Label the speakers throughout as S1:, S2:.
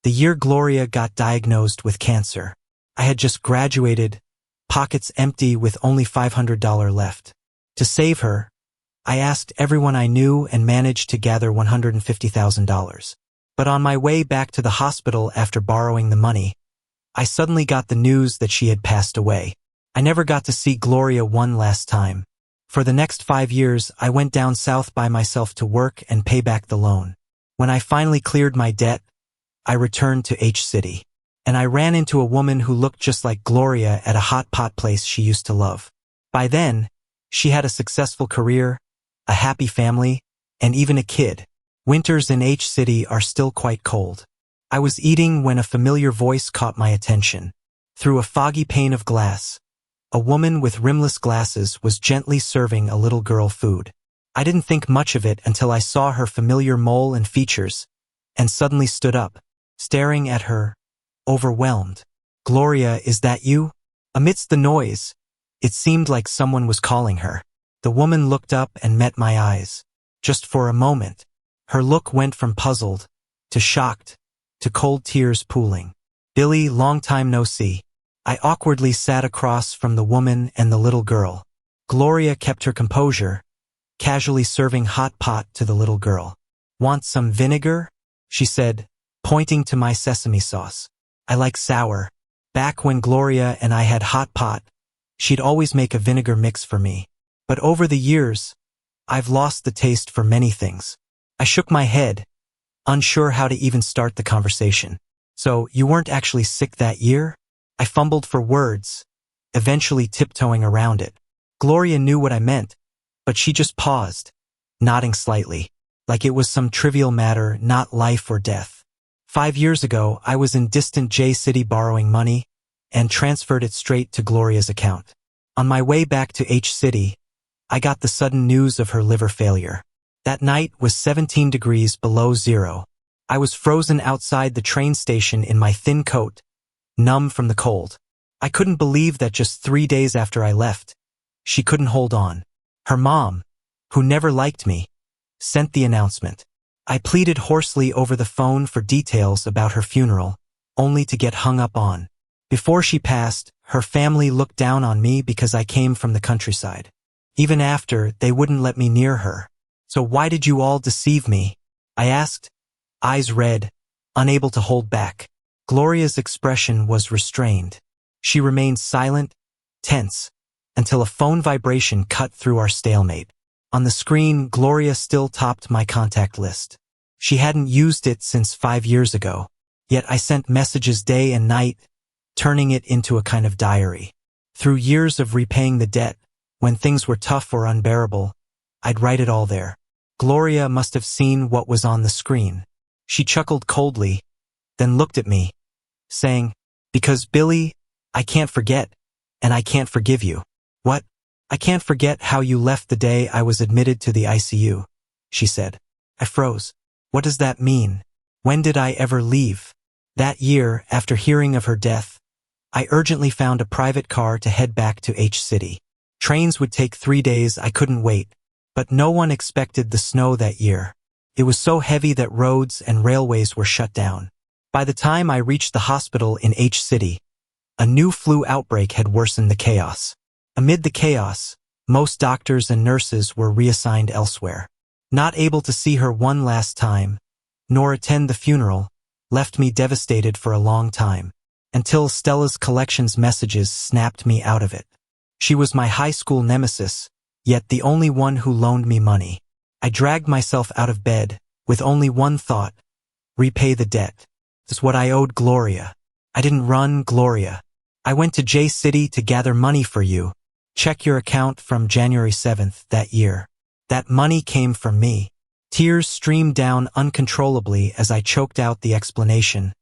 S1: The year Gloria got diagnosed with cancer. I had just graduated, pockets empty with only $500 left. To save her, I asked everyone I knew and managed to gather $150,000. But on my way back to the hospital after borrowing the money, I suddenly got the news that she had passed away. I never got to see Gloria one last time. For the next 5 years, I went down south by myself to work and pay back the loan. When I finally cleared my debt, I returned to H-City. And I ran into a woman who looked just like Gloria at a hot pot place she used to love. By then, she had a successful career, a happy family, and even a kid. Winters in H-City are still quite cold. I was eating when a familiar voice caught my attention. Through a foggy pane of glass, a woman with rimless glasses was gently serving a little girl food. I didn't think much of it until I saw her familiar mole and features, and suddenly stood up, staring at her, overwhelmed. "Gloria, is that you?" Amidst the noise, it seemed like someone was calling her. The woman looked up and met my eyes. Just for a moment, her look went from puzzled, to shocked, to cold tears pooling. "Billy, long time no see." I awkwardly sat across from the woman and the little girl. Gloria kept her composure, casually serving hot pot to the little girl. "Want some vinegar?" she said, pointing to my sesame sauce. "I like sour." Back when Gloria and I had hot pot, she'd always make a vinegar mix for me. But over the years, I've lost the taste for many things. I shook my head, unsure how to even start the conversation. "So, you weren't actually sick that year?" I fumbled for words, eventually tiptoeing around it. Gloria knew what I meant, but she just paused, nodding slightly, like it was some trivial matter, not life or death. 5 years ago, I was in distant J-City borrowing money and transferred it straight to Gloria's account. On my way back to H-City, I got the sudden news of her liver failure. That night was 17 degrees below zero. I was frozen outside the train station in my thin coat, numb from the cold. I couldn't believe that just 3 days after I left, she couldn't hold on. Her mom, who never liked me, sent the announcement. I pleaded hoarsely over the phone for details about her funeral, only to get hung up on. Before she passed, her family looked down on me because I came from the countryside. Even after, they wouldn't let me near her. "So why did you all deceive me?" I asked, eyes red, unable to hold back. Gloria's expression was restrained. She remained silent, tense, until a phone vibration cut through our stalemate. On the screen, Gloria still topped my contact list. She hadn't used it since 5 years ago, yet I sent messages day and night, turning it into a kind of diary. Through years of repaying the debt, when things were tough or unbearable, I'd write it all there. Gloria must have seen what was on the screen. She chuckled coldly, then looked at me, saying, "Because Billy, I can't forget, and I can't forgive you." "What?" "I can't forget how you left the day I was admitted to the ICU," she said. I froze. What does that mean? When did I ever leave? That year, after hearing of her death, I urgently found a private car to head back to H-City. Trains would take 3 days, I couldn't wait. But no one expected the snow that year. It was so heavy that roads and railways were shut down. By the time I reached the hospital in H-City, a new flu outbreak had worsened the chaos. Amid the chaos, most doctors and nurses were reassigned elsewhere. Not able to see her one last time, nor attend the funeral, left me devastated for a long time, until Stella's collections messages snapped me out of it. She was my high school nemesis, yet the only one who loaned me money. I dragged myself out of bed, with only one thought: repay the debt. That's what I owed Gloria. I didn't run, Gloria. I went to J-City to gather money for you. Check your account from January 7th that year. That money came from me. Tears streamed down uncontrollably as I choked out the explanation,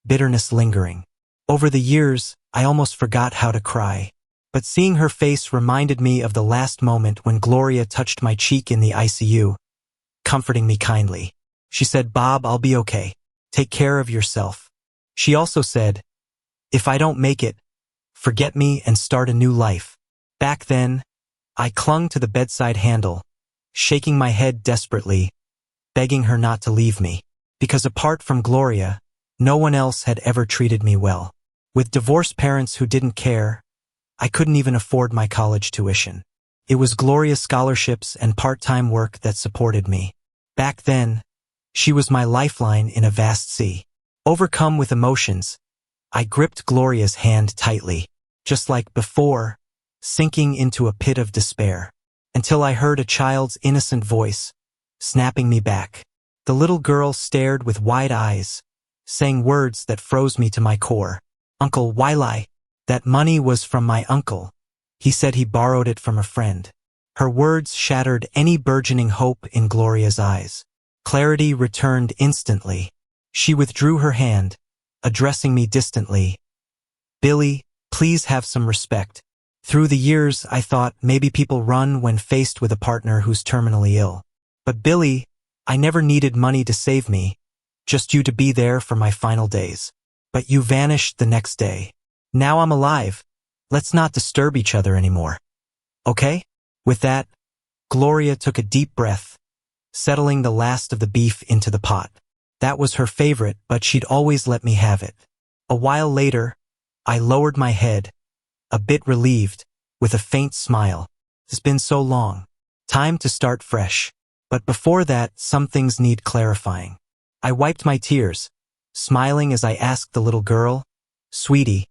S1: bitterness lingering. Over the years, I almost forgot how to cry. But seeing her face reminded me of the last moment when Gloria touched my cheek in the ICU, comforting me kindly. She said, "Bob, I'll be okay. Take care of yourself." She also said, "If I don't make it, forget me and start a new life." Back then, I clung to the bedside handle, shaking my head desperately, begging her not to leave me. Because apart from Gloria, No one else had ever treated me well. With divorced parents who didn't care, I couldn't even afford my college tuition. It was Gloria's scholarships and part-time work that supported me. Back then, she was my lifeline in a vast sea. Overcome with emotions, I gripped Gloria's hand tightly, just like before, sinking into a pit of despair, until I heard a child's innocent voice, snapping me back. The little girl stared with wide eyes, saying words that froze me to my core. "Uncle, why lie? That money was from my uncle. He said he borrowed it from a friend." Her words shattered any burgeoning hope in Gloria's eyes. Clarity returned instantly. She withdrew her hand, addressing me distantly. "Billy, please have some respect. Through the years, I thought maybe people run when faced with a partner who's terminally ill. But Billy, I never needed money to save me, just you to be there for my final days. But you vanished the next day. Now I'm alive. Let's not disturb each other anymore. Okay?" With that, Gloria took a deep breath, settling the last of the beef into the pot. That was her favorite, but she'd always let me have it. A while later, I lowered my head, a bit relieved, with a faint smile. It's been so long. Time to start fresh. But before that, some things need clarifying. I wiped my tears, smiling as I asked the little girl, "Sweetie,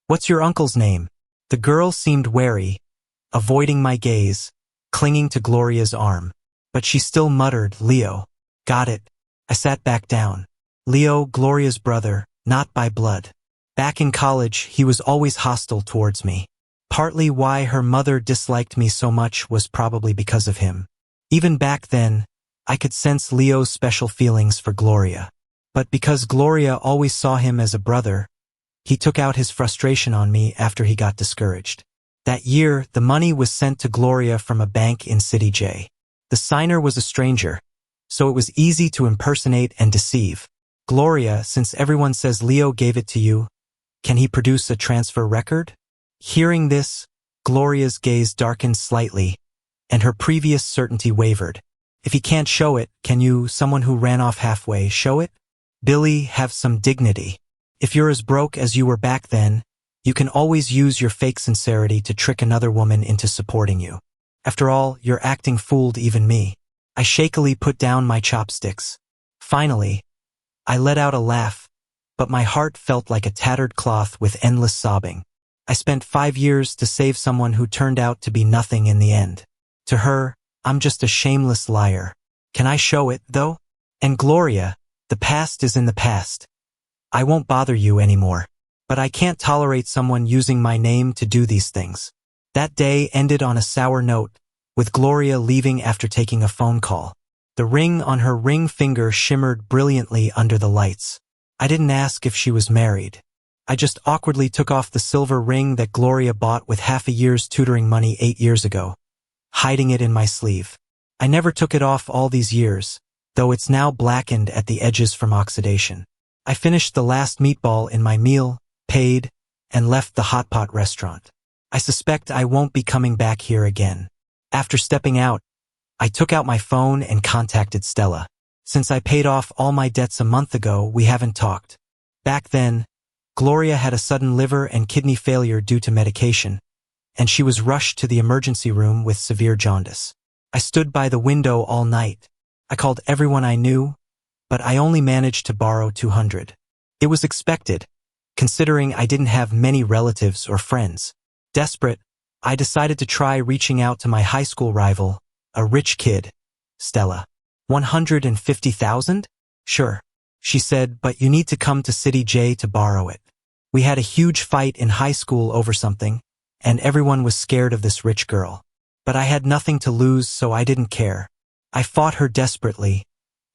S1: what's your uncle's name?" The girl seemed wary, avoiding my gaze, clinging to Gloria's arm. But she still muttered, "Leo." "Got it." I sat back down. Leo, Gloria's brother, not by blood. Back in college, he was always hostile towards me. Partly why her mother disliked me so much was probably because of him. Even back then, I could sense Leo's special feelings for Gloria. But because Gloria always saw him as a brother, he took out his frustration on me after he got discouraged. That year, the money was sent to Gloria from a bank in City J. The signer was a stranger, so it was easy to impersonate and deceive. "Gloria, since everyone says Leo gave it to you, can he produce a transfer record?" Hearing this, Gloria's gaze darkened slightly, and her previous certainty wavered. "If he can't show it, can you, someone who ran off halfway, show it?" "Billy, have some dignity. If you're as broke as you were back then, you can always use your fake sincerity to trick another woman into supporting you. After all, your acting fooled even me." I shakily put down my chopsticks. Finally, I let out a laugh, but my heart felt like a tattered cloth with endless sobbing. I spent 5 years to save someone who turned out to be nothing in the end. To her, I'm just a shameless liar. Can I show it, though? And Gloria, the past is in the past. I won't bother you anymore. But I can't tolerate someone using my name to do these things. That day ended on a sour note, with Gloria leaving after taking a phone call. The ring on her ring finger shimmered brilliantly under the lights. I didn't ask if she was married. I just awkwardly took off the silver ring that Gloria bought with half a year's tutoring money 8 years ago, hiding it in my sleeve. I never took it off all these years, though it's now blackened at the edges from oxidation. I finished the last meatball in my meal, paid, and left the hot pot restaurant. I suspect I won't be coming back here again. After stepping out, I took out my phone and contacted Stella. Since I paid off all my debts a month ago, we haven't talked. Back then, Gloria had a sudden liver and kidney failure due to medication, and she was rushed to the emergency room with severe jaundice. I stood by the window all night. I called everyone I knew, but I only managed to borrow $200. It was expected, considering I didn't have many relatives or friends. Desperate, I decided to try reaching out to my high school rival, a rich kid, Stella. $150,000? Sure, she said, but you need to come to City J to borrow it. We had a huge fight in high school over something, and everyone was scared of this rich girl. But I had nothing to lose, so I didn't care. I fought her desperately,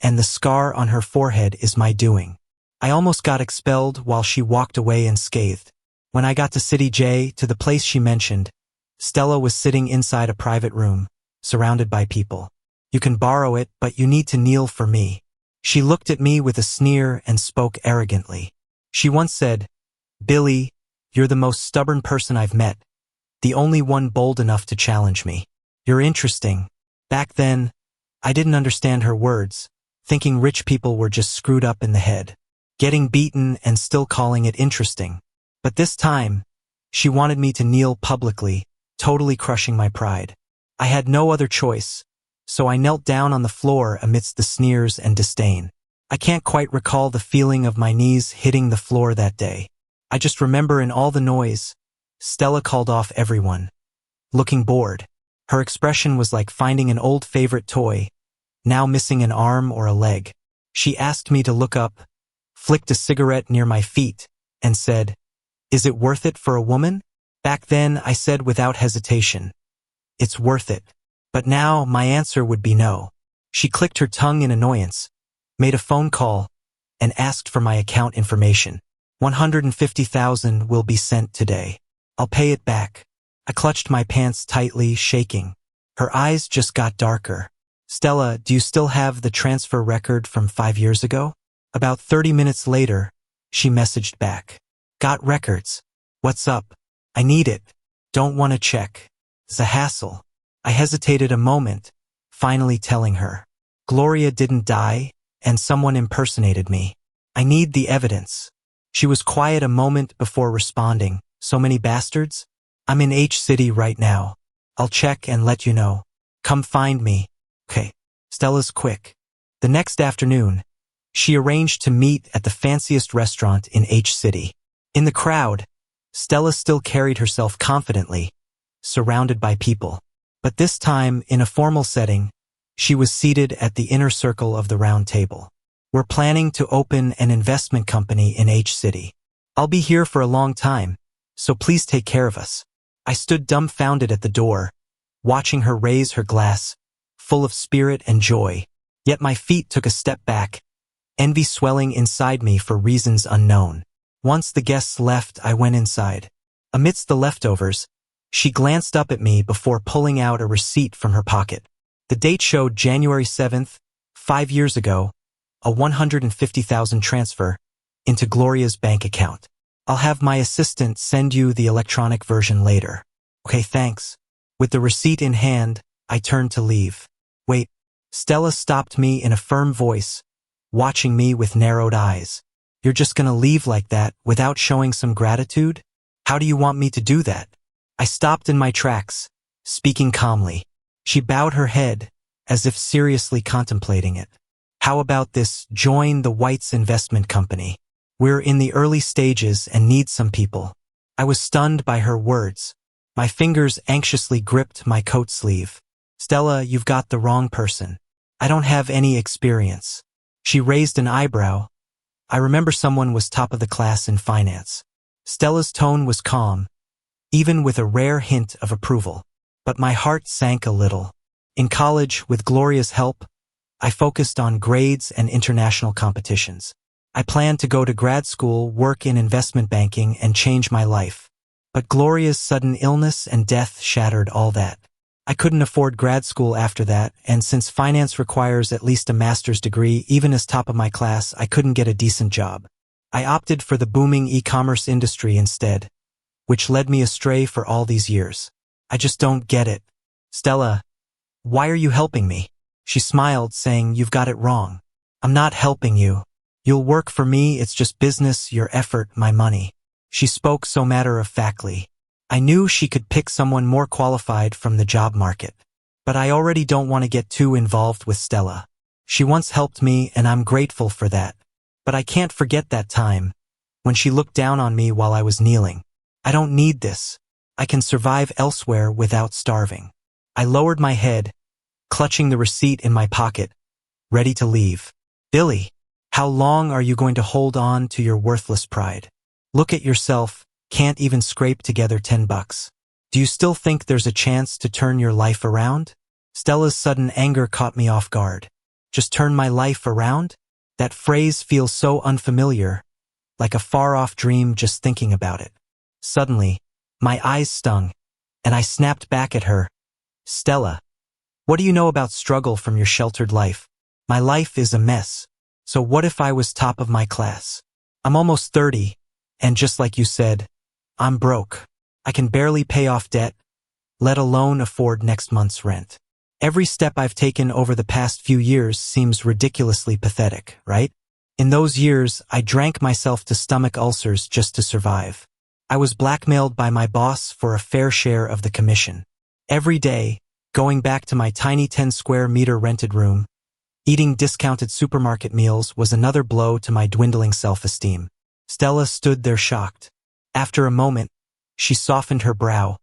S1: and the scar on her forehead is my doing. I almost got expelled while she walked away unscathed. When I got to City J, to the place she mentioned, Stella was sitting inside a private room, surrounded by people. "You can borrow it, but you need to kneel for me." She looked at me with a sneer and spoke arrogantly. She once said, "Billy, you're the most stubborn person I've met, the only one bold enough to challenge me. You're interesting." Back then, I didn't understand her words, thinking rich people were just screwed up in the head. getting beaten and still calling it interesting. But this time, she wanted me to kneel publicly, totally crushing my pride. I had no other choice, so I knelt down on the floor amidst the sneers and disdain. I can't quite recall the feeling of my knees hitting the floor that day. I just remember in all the noise, Stella called off everyone, looking bored. Her expression was like finding an old favorite toy, now missing an arm or a leg. She asked me to look up, flicked a cigarette near my feet, and said, "Is it worth it for a woman?" Back then, I said without hesitation, "It's worth it." But now, my answer would be no. She clicked her tongue in annoyance, made a phone call, and asked for my account information. $150,000 will be sent today. I'll pay it back. I clutched my pants tightly, shaking. Her eyes just got darker. "Stella, do you still have the transfer record from 5 years ago?" About 30 minutes later, she messaged back. "Got records. What's up? I need it. Don't want to check. It's a hassle." I hesitated a moment, finally telling her. "Gloria didn't die, and someone impersonated me. I need the evidence." She was quiet a moment before responding. "So many bastards? I'm in H City right now. I'll check and let you know. Come find me." Okay. Stella's quick. The next afternoon, she arranged to meet at the fanciest restaurant in H City. In the crowd, Stella still carried herself confidently, surrounded by people. But this time, in a formal setting, she was seated at the inner circle of the round table. "We're planning to open an investment company in H City. I'll be here for a long time, so please take care of us." I stood dumbfounded at the door, watching her raise her glass, full of spirit and joy. Yet my feet took a step back, envy swelling inside me for reasons unknown. Once the guests left, I went inside. Amidst the leftovers, she glanced up at me before pulling out a receipt from her pocket. The date showed January 7th, 5 years ago, a $150,000 transfer into Gloria's bank account. "I'll have my assistant send you the electronic version later." "Okay, thanks." With the receipt in hand, I turned to leave. "Wait." Stella stopped me in a firm voice, watching me with narrowed eyes. "You're just gonna leave like that without showing some gratitude? How do you want me to do that?" I stopped in my tracks, speaking calmly. She bowed her head, as if seriously contemplating it. "How about this? Join the White's investment company. We're in the early stages and need some people." I was stunned by her words. My fingers anxiously gripped my coat sleeve. "Stella, you've got the wrong person. I don't have any experience." She raised an eyebrow. "I remember someone was top of the class in finance." Stella's tone was calm, even with a rare hint of approval. But my heart sank a little. In college, with Gloria's help, I focused on grades and international competitions. I planned to go to grad school, work in investment banking, and change my life. But Gloria's sudden illness and death shattered all that. I couldn't afford grad school after that, and since finance requires at least a master's degree, even as top of my class, I couldn't get a decent job. I opted for the booming e-commerce industry instead, which led me astray for all these years. I just don't get it. "Stella, why are you helping me?" She smiled, saying, "You've got it wrong. I'm not helping you. You'll work for me, it's just business, your effort, my money." She spoke so matter-of-factly. I knew she could pick someone more qualified from the job market. But I already don't want to get too involved with Stella. She once helped me, and I'm grateful for that. But I can't forget that time, when she looked down on me while I was kneeling. I don't need this. I can survive elsewhere without starving. I lowered my head, clutching the receipt in my pocket, ready to leave. "Billy, how long are you going to hold on to your worthless pride? Look at yourself, can't even scrape together $10. Do you still think there's a chance to turn your life around?" Stella's sudden anger caught me off guard. Just turn my life around? That phrase feels so unfamiliar, like a far-off dream just thinking about it. Suddenly, my eyes stung, and I snapped back at her. "Stella, what do you know about struggle from your sheltered life? My life is a mess. So what if I was top of my class? I'm almost 30, and just like you said, I'm broke. I can barely pay off debt, let alone afford next month's rent. Every step I've taken over the past few years seems ridiculously pathetic, right? In those years, I drank myself to stomach ulcers just to survive. I was blackmailed by my boss for a fair share of the commission. Every day, going back to my tiny 10-square-meter rented room, eating discounted supermarket meals was another blow to my dwindling self-esteem. Stella stood there shocked. After a moment, she softened her brow,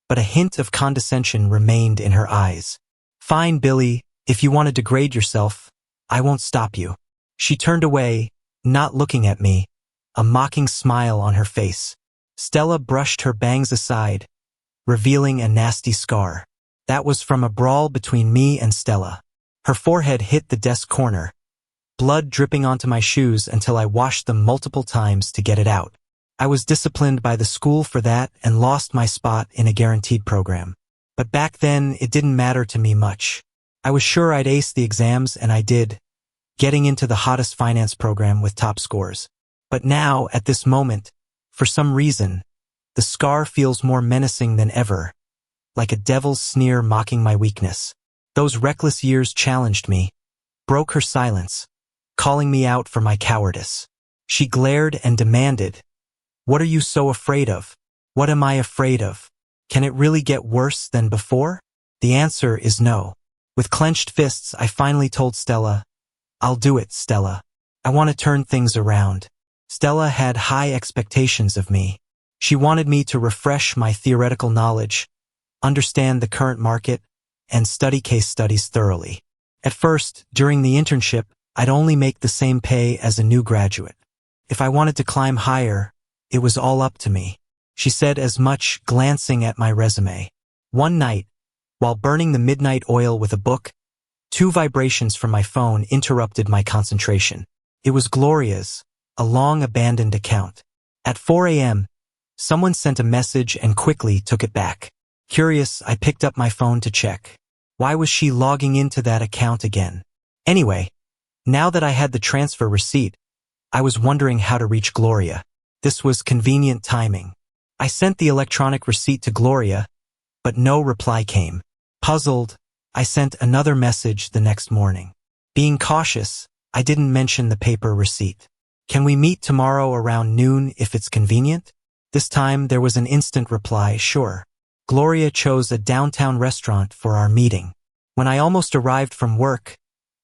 S1: but a hint of condescension remained in her eyes. "Fine, Billy, if you want to degrade yourself, I won't stop you." She turned away, not looking at me, a mocking smile on her face. Stella brushed her bangs aside, revealing a nasty scar. That was from a brawl between me and Stella. Her forehead hit the desk corner, blood dripping onto my shoes until I washed them multiple times to get it out. I was disciplined by the school for that and lost my spot in a guaranteed program. But back then, it didn't matter to me much. I was sure I'd ace the exams, and I did, getting into the hottest finance program with top scores. But now, at this moment, for some reason, the scar feels more menacing than ever, like a devil's sneer mocking my weakness. Those reckless years challenged me, broke her silence, calling me out for my cowardice. She glared and demanded, "What are you so afraid of? What am I afraid of? Can it really get worse than before?" The answer is no. With clenched fists, I finally told Stella, "I'll do it, Stella. I want to turn things around." Stella had high expectations of me. She wanted me to refresh my theoretical knowledge, understand the current market, and study case studies thoroughly. At first, during the internship, I'd only make the same pay as a new graduate. If I wanted to climb higher, it was all up to me. She said as much, glancing at my resume. One night, while burning the midnight oil with a book, 2 vibrations from my phone interrupted my concentration. It was Gloria's, a long-abandoned account. At 4 a.m., someone sent a message and quickly took it back. Curious, I picked up my phone to check. Why was she logging into that account again? Anyway, now that I had the transfer receipt, I was wondering how to reach Gloria. This was convenient timing. I sent the electronic receipt to Gloria, but no reply came. Puzzled, I sent another message the next morning. Being cautious, I didn't mention the paper receipt. "Can we meet tomorrow around noon if it's convenient?" This time there was an instant reply, "Sure." Gloria chose a downtown restaurant for our meeting. When I almost arrived from work,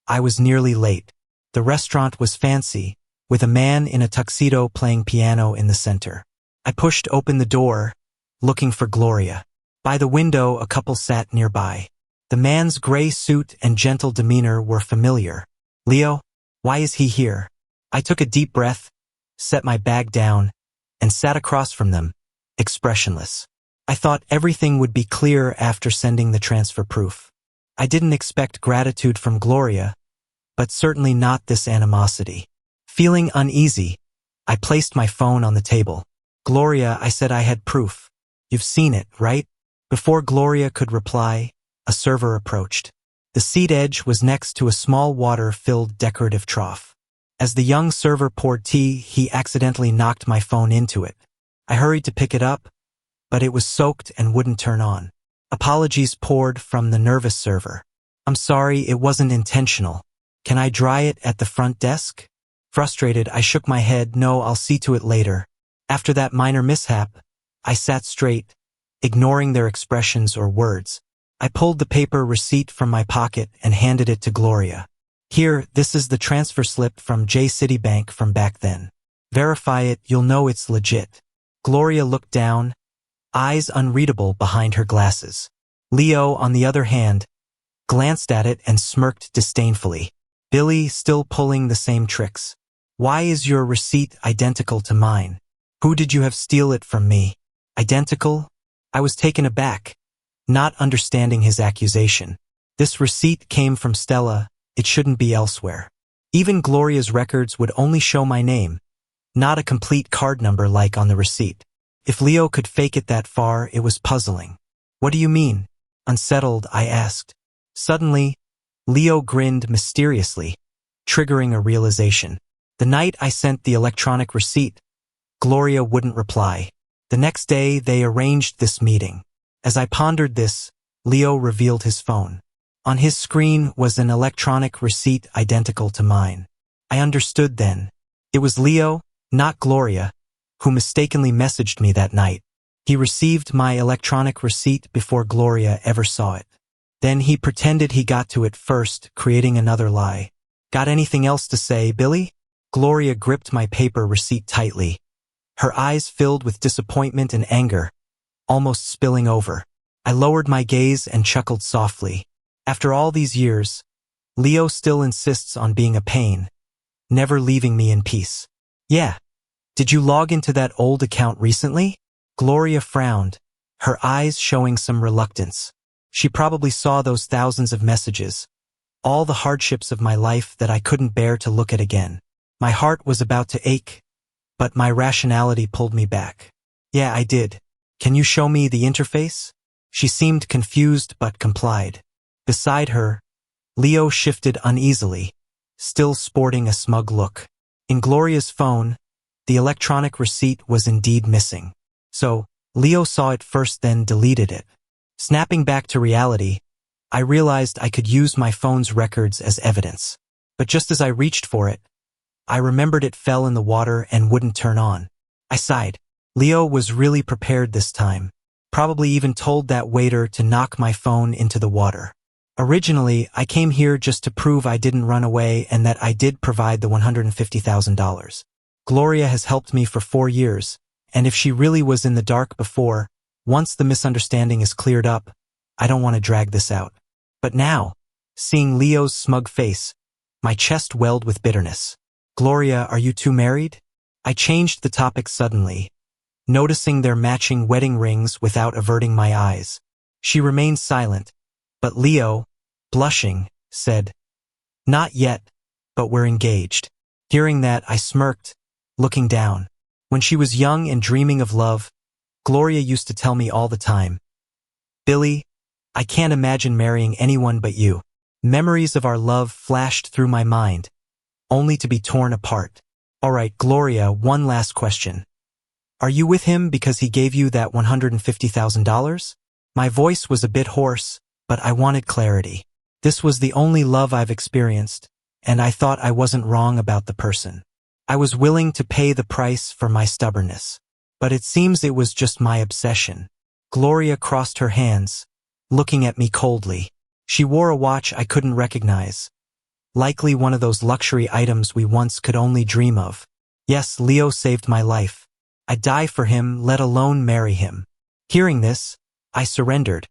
S1: I was nearly late. The restaurant was fancy, with a man in a tuxedo playing piano in the center. I pushed open the door, looking for Gloria. By the window, a couple sat nearby. The man's gray suit and gentle demeanor were familiar. "Leo? Why is he here?" I took a deep breath, set my bag down, and sat across from them, expressionless. I thought everything would be clear after sending the transfer proof. I didn't expect gratitude from Gloria, but certainly not this animosity. Feeling uneasy, I placed my phone on the table. "Gloria," I said, "I had proof. You've seen it, right?" Before Gloria could reply, a server approached. The seat edge was next to a small water-filled decorative trough. As the young server poured tea, he accidentally knocked my phone into it. I hurried to pick it up, but it was soaked and wouldn't turn on. Apologies poured from the nervous server. "I'm sorry, it wasn't intentional. Can I dry it at the front desk?" Frustrated, I shook my head. "No, I'll see to it later." After that minor mishap, I sat straight, ignoring their expressions or words. I pulled the paper receipt from my pocket and handed it to Gloria. "Here, this is the transfer slip from J Citibank from back then. Verify it, you'll know it's legit." Gloria looked down, eyes unreadable behind her glasses. Leo, on the other hand, glanced at it and smirked disdainfully. "Billy, still pulling the same tricks. Why is your receipt identical to mine? Who did you have steal it from me?" "Identical?" I was taken aback, not understanding his accusation. This receipt came from Stella, it shouldn't be elsewhere. Even Gloria's records would only show my name, not a complete card number like on the receipt. If Leo could fake it that far, it was puzzling. "What do you mean?" Unsettled, I asked. Suddenly, Leo grinned mysteriously, triggering a realization. The night I sent the electronic receipt, Gloria wouldn't reply. The next day, they arranged this meeting. As I pondered this, Leo revealed his phone. On his screen was an electronic receipt identical to mine. I understood then. It was Leo, not Gloria, who mistakenly messaged me that night. He received my electronic receipt before Gloria ever saw it. Then he pretended he got to it first, creating another lie. Got anything else to say, Billy? Gloria gripped my paper receipt tightly. Her eyes filled with disappointment and anger, almost spilling over. I lowered my gaze and chuckled softly. After all these years, Leo still insists on being a pain, never leaving me in peace. Yeah. Did you log into that old account recently? Gloria frowned, her eyes showing some reluctance. She probably saw those thousands of messages, all the hardships of my life that I couldn't bear to look at again. My heart was about to ache, but my rationality pulled me back. Yeah, I did. Can you show me the interface? She seemed confused but complied. Beside her, Leo shifted uneasily, still sporting a smug look. In Gloria's phone, the electronic receipt was indeed missing. So, Leo saw it first, then deleted it. Snapping back to reality, I realized I could use my phone's records as evidence. But just as I reached for it, I remembered it fell in the water and wouldn't turn on. I sighed. Leo was really prepared this time. Probably even told that waiter to knock my phone into the water. Originally, I came here just to prove I didn't run away and that I did provide the $150,000. Gloria has helped me for 4 years, and if she really was in the dark before, once the misunderstanding is cleared up, I don't want to drag this out. But now, seeing Leo's smug face, my chest welled with bitterness. Gloria, are you two married? I changed the topic suddenly, noticing their matching wedding rings without averting my eyes. She remained silent, but Leo, blushing, said, "Not yet, but we're engaged." Hearing that, I smirked, looking down. When she was young and dreaming of love, Gloria used to tell me all the time, "Billy, I can't imagine marrying anyone but you." Memories of our love flashed through my mind, only to be torn apart. All right, Gloria, one last question. Are you with him because he gave you that $150,000? My voice was a bit hoarse, but I wanted clarity. This was the only love I've experienced, and I thought I wasn't wrong about the person. I was willing to pay the price for my stubbornness. But it seems it was just my obsession. Gloria crossed her hands, looking at me coldly. She wore a watch I couldn't recognize, likely one of those luxury items we once could only dream of. Yes, Leo saved my life. I'd die for him, let alone marry him. Hearing this, I surrendered,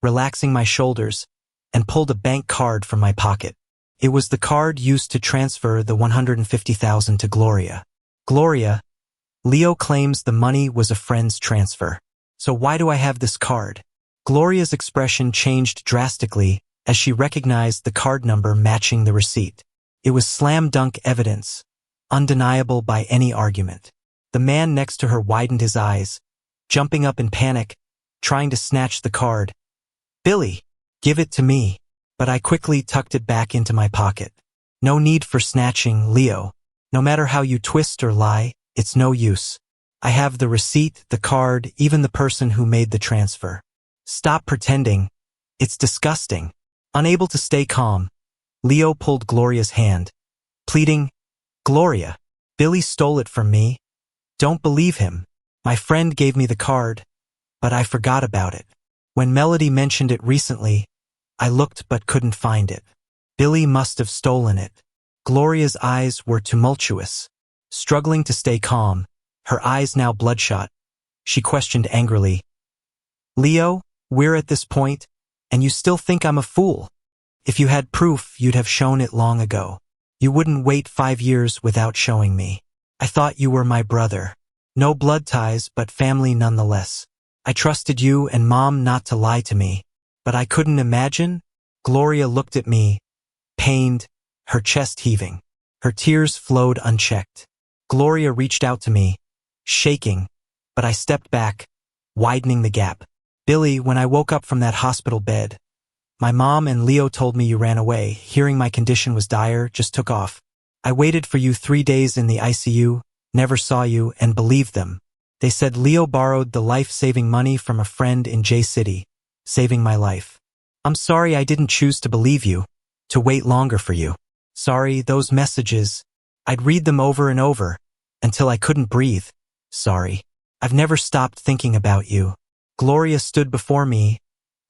S1: relaxing my shoulders, and pulled a bank card from my pocket. It was the card used to transfer the $150,000 to Gloria. Gloria, Leo claims the money was a friend's transfer. So why do I have this card? Gloria's expression changed drastically as she recognized the card number matching the receipt. It was slam-dunk evidence, undeniable by any argument. The man next to her widened his eyes, jumping up in panic, trying to snatch the card. "Billy, give it to me." But I quickly tucked it back into my pocket. No need for snatching, Leo. No matter how you twist or lie, it's no use. I have the receipt, the card, even the person who made the transfer. Stop pretending. It's disgusting. Unable to stay calm, Leo pulled Gloria's hand, pleading, "Gloria, Billy stole it from me. Don't believe him. My friend gave me the card, but I forgot about it. When Melody mentioned it recently, I looked but couldn't find it. Billy must have stolen it." Gloria's eyes were tumultuous. Struggling to stay calm, her eyes now bloodshot, she questioned angrily, "Leo, we're at this point, and you still think I'm a fool? If you had proof, you'd have shown it long ago. You wouldn't wait 5 years without showing me. I thought you were my brother. No blood ties, but family nonetheless. I trusted you and Mom not to lie to me, but I couldn't imagine." Gloria looked at me, pained, her chest heaving. Her tears flowed unchecked. Gloria reached out to me, shaking, but I stepped back, widening the gap. "Billy, when I woke up from that hospital bed, my mom and Leo told me you ran away. Hearing my condition was dire, just took off. I waited for you 3 days in the ICU, never saw you, and believed them. They said Leo borrowed the life-saving money from a friend in J-City, saving my life. I'm sorry I didn't choose to believe you, to wait longer for you. Sorry, those messages, I'd read them over and over, until I couldn't breathe. Sorry. I've never stopped thinking about you. Gloria stood before me,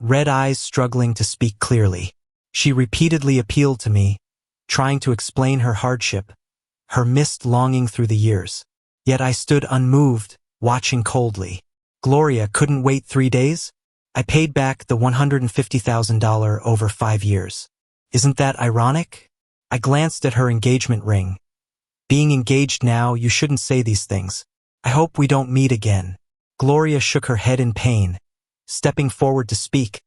S1: red eyes struggling to speak clearly. She repeatedly appealed to me, trying to explain her hardship, her missed longing through the years. Yet I stood unmoved, watching coldly. Gloria couldn't wait 3 days? I paid back the $150,000 over 5 years. Isn't that ironic? I glanced at her engagement ring. Being engaged now, you shouldn't say these things. I hope we don't meet again. Gloria shook her head in pain, stepping forward to speak,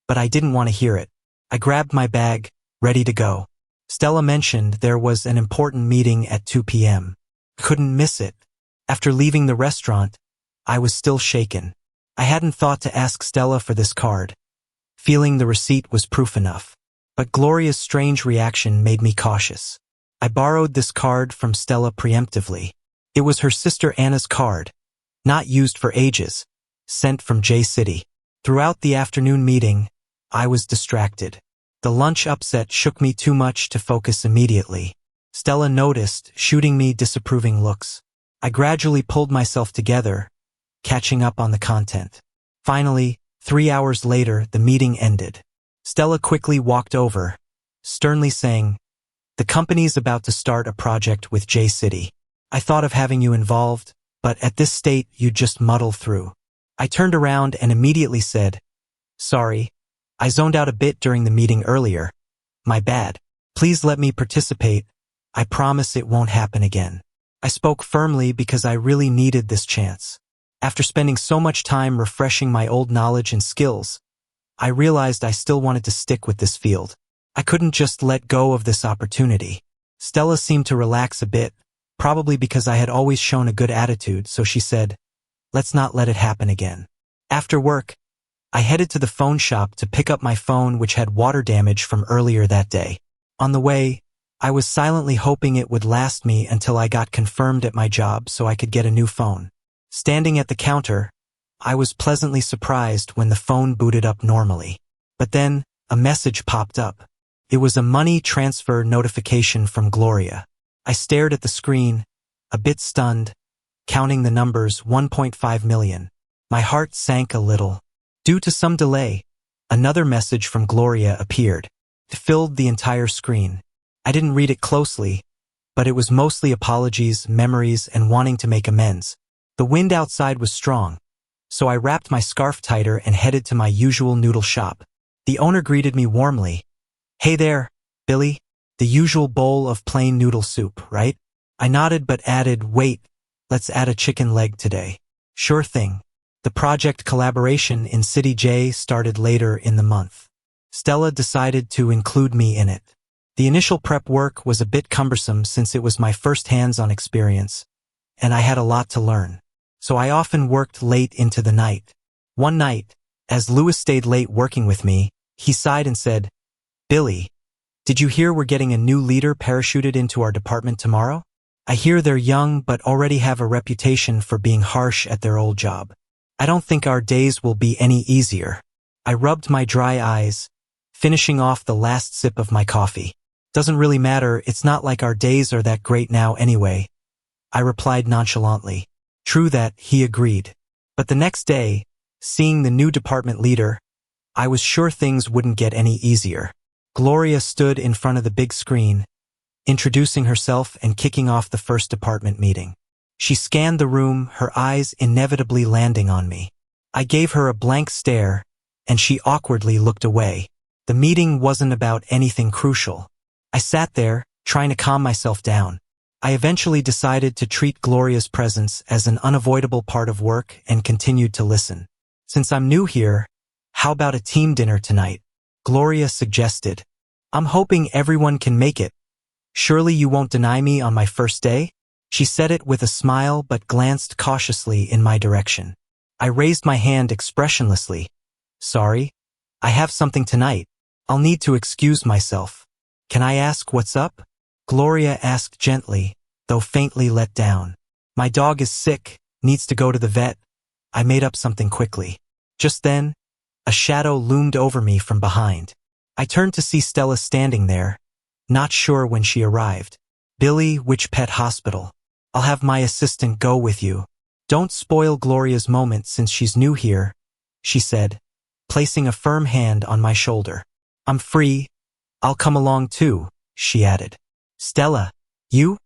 S1: but I didn't want to hear it. I grabbed my bag, ready to go. Stella mentioned there was an important meeting at 2 p.m. Couldn't miss it. After leaving the restaurant, I was still shaken. I hadn't thought to ask Stella for this card, feeling the receipt was proof enough. But Gloria's strange reaction made me cautious. I borrowed this card from Stella preemptively. It was her sister Anna's card, not used for ages, sent from J-City. Throughout the afternoon meeting, I was distracted. The lunch upset shook me too much to focus immediately. Stella noticed, shooting me disapproving looks. I gradually pulled myself together, catching up on the content. Finally, 3 hours later, the meeting ended. Stella quickly walked over, sternly saying, "The company's about to start a project with J-City. I thought of having you involved, but at this state, you'd just muddle through." I turned around and immediately said, "Sorry, I zoned out a bit during the meeting earlier. My bad. Please let me participate. I promise it won't happen again." I spoke firmly because I really needed this chance. After spending so much time refreshing my old knowledge and skills, I realized I still wanted to stick with this field. I couldn't just let go of this opportunity. Stella seemed to relax a bit, probably because I had always shown a good attitude, so she said, "Let's not let it happen again." After work, I headed to the phone shop to pick up my phone, which had water damage from earlier that day. On the way, I was silently hoping it would last me until I got confirmed at my job so I could get a new phone. Standing at the counter, I was pleasantly surprised when the phone booted up normally. But then, a message popped up. It was a money transfer notification from Gloria. I stared at the screen, a bit stunned, counting the numbers. 1.5 million. My heart sank a little. Due to some delay, another message from Gloria appeared. It filled the entire screen. I didn't read it closely, but it was mostly apologies, memories, and wanting to make amends. The wind outside was strong, so I wrapped my scarf tighter and headed to my usual noodle shop. The owner greeted me warmly. "Hey there, Billy. The usual bowl of plain noodle soup, right?" I nodded but added, "Wait, let's add a chicken leg today." "Sure thing." The project collaboration in City J started later in the month. Stella decided to include me in it. The initial prep work was a bit cumbersome since it was my first hands-on experience, and I had a lot to learn. So I often worked late into the night. One night, as Lewis stayed late working with me, he sighed and said, "Billy, did you hear we're getting a new leader parachuted into our department tomorrow? I hear they're young but already have a reputation for being harsh at their old job. I don't think our days will be any easier." I rubbed my dry eyes, finishing off the last sip of my coffee. "Doesn't really matter, it's not like our days are that great now anyway," I replied nonchalantly. "True that," he agreed. But the next day, seeing the new department leader, I was sure things wouldn't get any easier. Gloria stood in front of the big screen, introducing herself and kicking off the first department meeting. She scanned the room, her eyes inevitably landing on me. I gave her a blank stare, and she awkwardly looked away. The meeting wasn't about anything crucial. I sat there, trying to calm myself down. I eventually decided to treat Gloria's presence as an unavoidable part of work and continued to listen. "Since I'm new here, how about a team dinner tonight?" Gloria suggested. "I'm hoping everyone can make it. Surely you won't deny me on my first day?" She said it with a smile but glanced cautiously in my direction. I raised my hand expressionlessly. "Sorry, I have something tonight. I'll need to excuse myself. Can I ask what's up?" Gloria asked gently, though faintly let down. "My dog is sick, needs to go to the vet." I made up something quickly. Just then, a shadow loomed over me from behind. I turned to see Stella standing there, not sure when she arrived. Billy, which pet hospital? I'll have my assistant go with you. Don't spoil Gloria's moment since she's new here, she said, placing a firm hand on my shoulder. I'm free. I'll come along too, she added. Stella, you?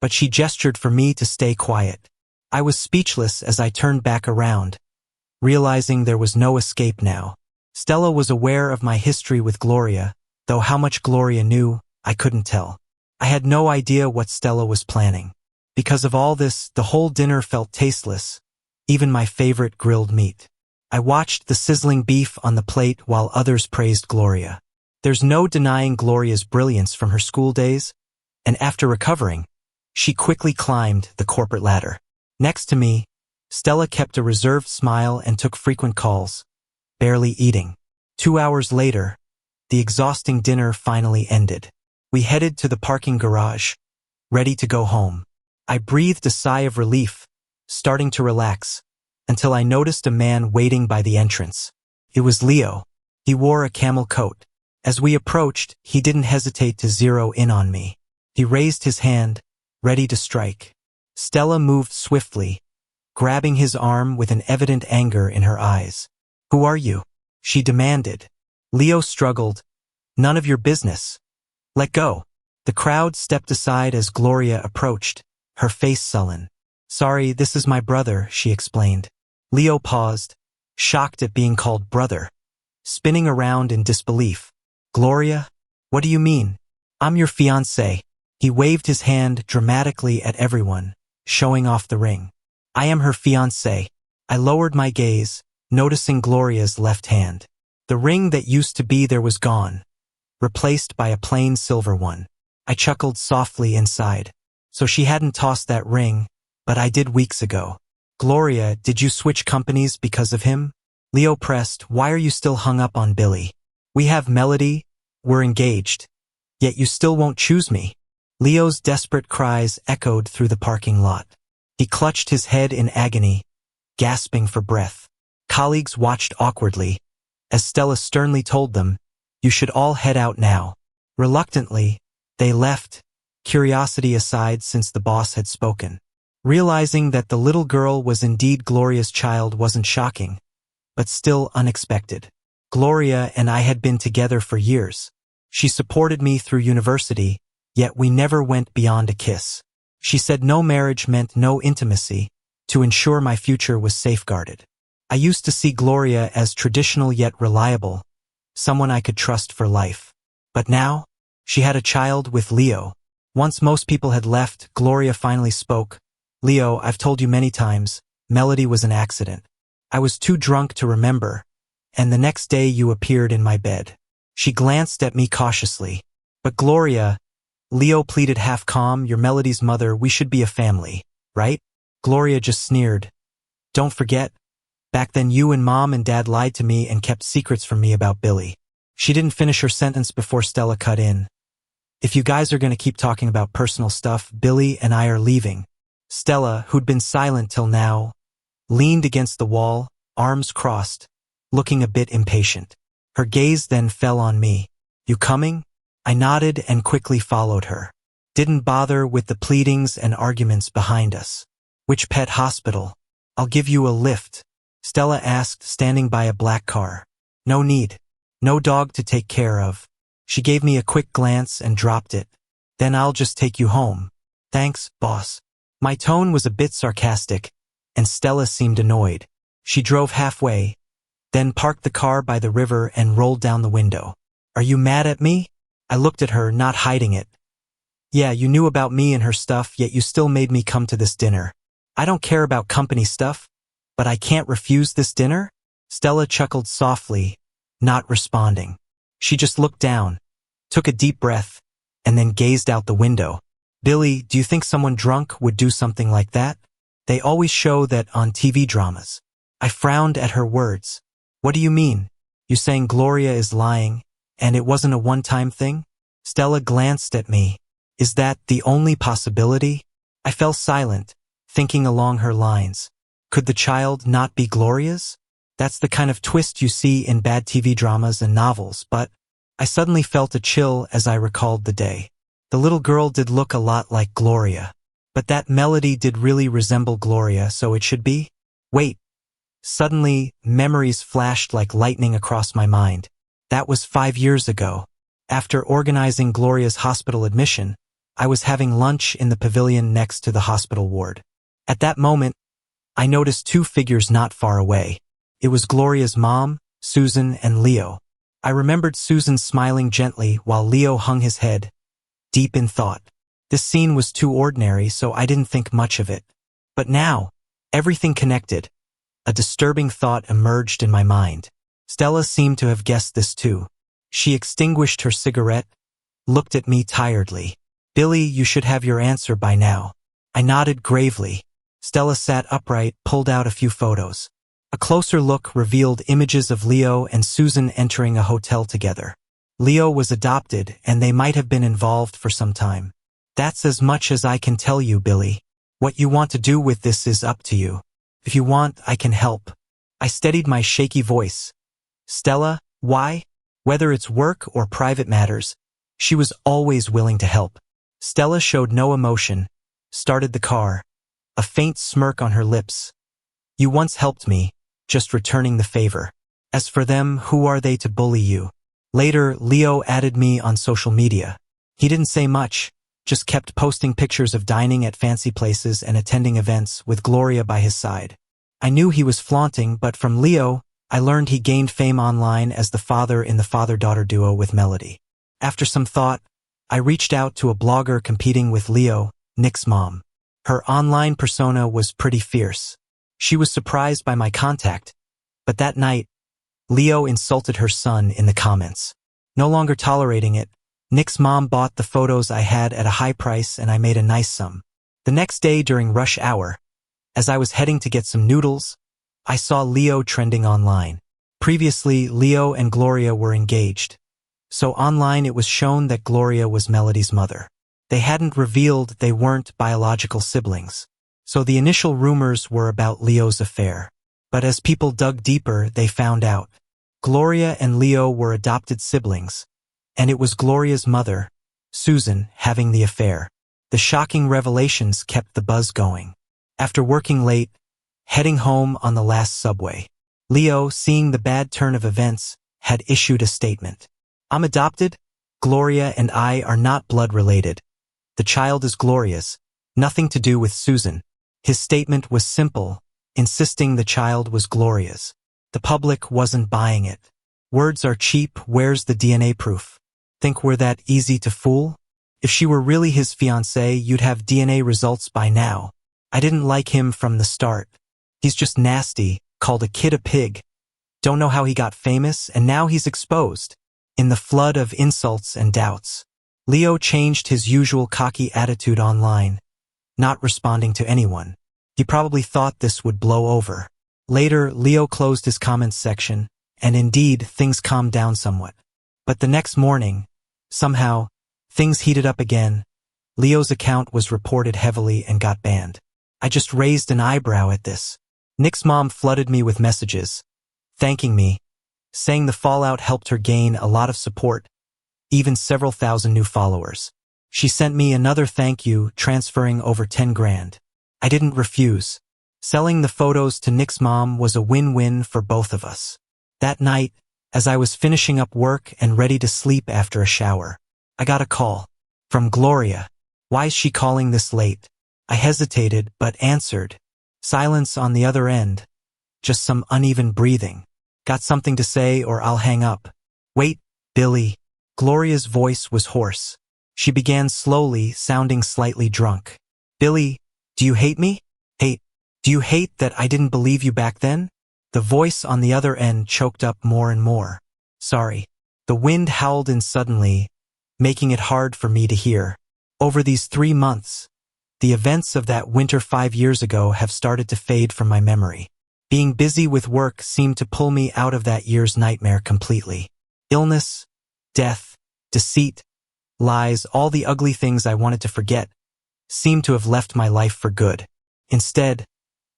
S1: But she gestured for me to stay quiet. I was speechless as I turned back around, realizing there was no escape now. Stella was aware of my history with Gloria, though how much Gloria knew, I couldn't tell. I had no idea what Stella was planning. Because of all this, the whole dinner felt tasteless, even my favorite grilled meat. I watched the sizzling beef on the plate while others praised Gloria. There's no denying Gloria's brilliance from her school days, and after recovering, she quickly climbed the corporate ladder. Next to me, Stella kept a reserved smile and took frequent calls, barely eating. 2 hours later, the exhausting dinner finally ended. We headed to the parking garage, ready to go home. I breathed a sigh of relief, starting to relax, until I noticed a man waiting by the entrance. It was Leo. He wore a camel coat. As we approached, he didn't hesitate to zero in on me. He raised his hand, ready to strike. Stella moved swiftly, grabbing his arm with an evident anger in her eyes. Who are you? She demanded. Leo struggled. None of your business. Let go. The crowd stepped aside as Gloria approached, her face sullen. Sorry, this is my brother, she explained. Leo paused, shocked at being called brother, spinning around in disbelief. Gloria? What do you mean? I'm your fiancé. He waved his hand dramatically at everyone, showing off the ring. I am her fiancé. I lowered my gaze, noticing Gloria's left hand. The ring that used to be there was gone, replaced by a plain silver one. I chuckled softly inside. So she hadn't tossed that ring, but I did weeks ago. Gloria, did you switch companies because of him? Leo pressed, why are you still hung up on Billy? We have Melody, we're engaged, yet you still won't choose me. Leo's desperate cries echoed through the parking lot. He clutched his head in agony, gasping for breath. Colleagues watched awkwardly, as Stella sternly told them, you should all head out now. Reluctantly, they left, curiosity aside since the boss had spoken. Realizing that the little girl was indeed Gloria's child wasn't shocking, but still unexpected. Gloria and I had been together for years. She supported me through university, yet we never went beyond a kiss. She said no marriage meant no intimacy, to ensure my future was safeguarded. I used to see Gloria as traditional yet reliable, someone I could trust for life. But now, she had a child with Leo. Once most people had left, Gloria finally spoke. Leo, I've told you many times, Melody was an accident. I was too drunk to remember, and the next day you appeared in my bed. She glanced at me cautiously. But Gloria, Leo pleaded half calm, you're Melody's mother, we should be a family, right? Gloria just sneered. Don't forget, back then you and Mom and Dad lied to me and kept secrets from me about Billy. She didn't finish her sentence before Stella cut in. If you guys are going to keep talking about personal stuff, Billy and I are leaving. Stella, who'd been silent till now, leaned against the wall, arms crossed, looking a bit impatient. Her gaze then fell on me. You coming? I nodded and quickly followed her. Didn't bother with the pleadings and arguments behind us. Which pet hospital? I'll give you a lift, Stella asked, standing by a black car. No need. No dog to take care of. She gave me a quick glance and dropped it. Then I'll just take you home. Thanks, boss. My tone was a bit sarcastic, and Stella seemed annoyed. She drove halfway, then parked the car by the river and rolled down the window. Are you mad at me? I looked at her, not hiding it. Yeah, you knew about me and her stuff, yet you still made me come to this dinner. I don't care about company stuff, but I can't refuse this dinner? Stella chuckled softly, not responding. She just looked down, took a deep breath, and then gazed out the window. Billy, do you think someone drunk would do something like that? They always show that on TV dramas. I frowned at her words. What do you mean? You saying Gloria is lying, and it wasn't a one-time thing? Stella glanced at me. Is that the only possibility? I fell silent, thinking along her lines. Could the child not be Gloria's? That's the kind of twist you see in bad TV dramas and novels, but I suddenly felt a chill as I recalled the day. The little girl did look a lot like Gloria. But that melody did really resemble Gloria, so it should be? Wait. Suddenly, memories flashed like lightning across my mind. That was 5 years ago. After organizing Gloria's hospital admission, I was having lunch in the pavilion next to the hospital ward. At that moment, I noticed two figures not far away. It was Gloria's mom, Susan, and Leo. I remembered Susan smiling gently while Leo hung his head, deep in thought. This scene was too ordinary, so I didn't think much of it. But now, everything connected. A disturbing thought emerged in my mind. Stella seemed to have guessed this too. She extinguished her cigarette, looked at me tiredly. "Billy, you should have your answer by now." I nodded gravely. Stella sat upright, pulled out a few photos. A closer look revealed images of Leo and Susan entering a hotel together. Leo was adopted, and they might have been involved for some time. "That's as much as I can tell you, Billy. What you want to do with this is up to you. If you want, I can help." I steadied my shaky voice. "Stella, why?" Whether it's work or private matters, she was always willing to help. Stella showed no emotion, started the car, a faint smirk on her lips. "You once helped me, just returning the favor. As for them, who are they to bully you?" Later, Leo added me on social media. He didn't say much, just kept posting pictures of dining at fancy places and attending events with Gloria by his side. I knew he was flaunting, but from Leo, I learned he gained fame online as the father in the father-daughter duo with Melody. After some thought, I reached out to a blogger competing with Leo, Nick's mom. Her online persona was pretty fierce. She was surprised by my contact, but that night, Leo insulted her son in the comments. No longer tolerating it, Nick's mom bought the photos I had at a high price and I made a nice sum. The next day during rush hour, as I was heading to get some noodles, I saw Leo trending online. Previously, Leo and Gloria were engaged, so online it was shown that Gloria was Melody's mother. They hadn't revealed they weren't biological siblings, so the initial rumors were about Leo's affair. But as people dug deeper, they found out Gloria and Leo were adopted siblings, and it was Gloria's mother, Susan, having the affair. The shocking revelations kept the buzz going. After working late, heading home on the last subway, Leo, seeing the bad turn of events, had issued a statement. "I'm adopted. Gloria and I are not blood related. The child is Gloria's, nothing to do with Susan." His statement was simple, insisting the child was Gloria's. The public wasn't buying it. Words are cheap, where's the DNA proof? Think we're that easy to fool? If she were really his fiancée, you'd have DNA results by now. I didn't like him from the start. He's just nasty, called a kid a pig. Don't know how he got famous, and now he's exposed. In the flood of insults and doubts, Leo changed his usual cocky attitude online, not responding to anyone. He probably thought this would blow over. Later, Leo closed his comments section, and indeed, things calmed down somewhat. But the next morning, somehow, things heated up again. Leo's account was reported heavily and got banned. I just raised an eyebrow at this. Nick's mom flooded me with messages, thanking me, saying the fallout helped her gain a lot of support, even several thousand new followers. She sent me another thank you, transferring over 10 grand. I didn't refuse. Selling the photos to Nick's mom was a win-win for both of us. That night, as I was finishing up work and ready to sleep after a shower, I got a call from Gloria. Why is she calling this late? I hesitated, but answered. Silence on the other end. Just some uneven breathing. Got something to say or I'll hang up. Wait, Billy. Gloria's voice was hoarse. She began slowly, sounding slightly drunk. Billy, do you hate me? Do you hate that I didn't believe you back then? The voice on the other end choked up more and more. Sorry. The wind howled in suddenly, making it hard for me to hear. Over these 3 months, the events of that winter 5 years ago have started to fade from my memory. Being busy with work seemed to pull me out of that year's nightmare completely. Illness, death, deceit, lies, all the ugly things I wanted to forget, seemed to have left my life for good. Instead,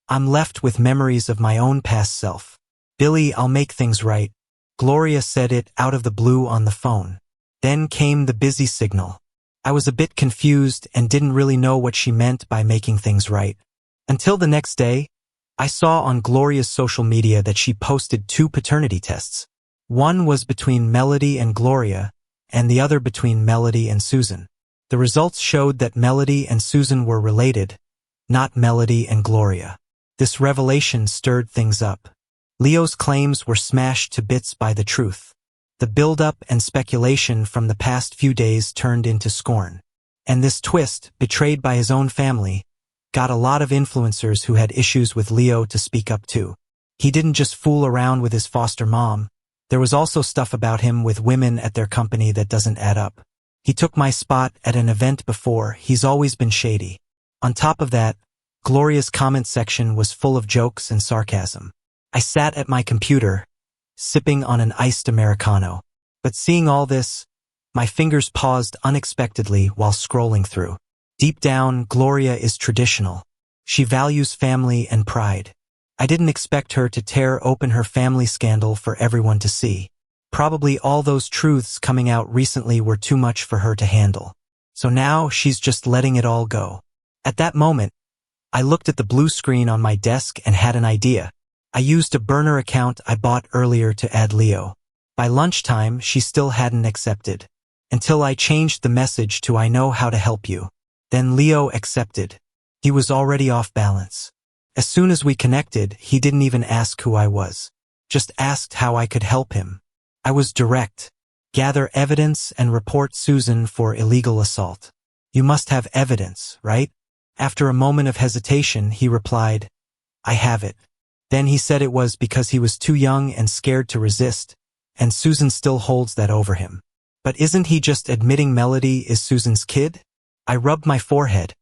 S1: I'm left with memories of my own past self. Billy, I'll make things right. Gloria said it out of the blue on the phone. Then came the busy signal. I was a bit confused and didn't really know what she meant by making things right. Until the next day, I saw on Gloria's social media that she posted 2 paternity tests. One was between Melody and Gloria, and the other between Melody and Susan. The results showed that Melody and Susan were related, not Melody and Gloria. This revelation stirred things up. Leo's claims were smashed to bits by the truth. The build-up and speculation from the past few days turned into scorn. And this twist, betrayed by his own family, got a lot of influencers who had issues with Leo to speak up too. He didn't just fool around with his foster mom. There was also stuff about him with women at their company that doesn't add up. He took my spot at an event before. He's always been shady. On top of that, Gloria's comment section was full of jokes and sarcasm. I sat at my computer, sipping on an iced Americano. But seeing all this, my fingers paused unexpectedly while scrolling through. Deep down, Gloria is traditional. She values family and pride. I didn't expect her to tear open her family scandal for everyone to see. Probably all those truths coming out recently were too much for her to handle. So now she's just letting it all go. At that moment, I looked at the blue screen on my desk and had an idea. I used a burner account I bought earlier to add Leo. By lunchtime, she still hadn't accepted. Until I changed the message to "I know how to help you." Then Leo accepted. He was already off balance. As soon as we connected, he didn't even ask who I was. Just asked how I could help him. I was direct. Gather evidence and report Susan for illegal assault. You must have evidence, right? After a moment of hesitation, he replied, "I have it." Then he said it was because he was too young and scared to resist, and Susan still holds that over him. But isn't he just admitting Melody is Susan's kid? I rubbed my forehead,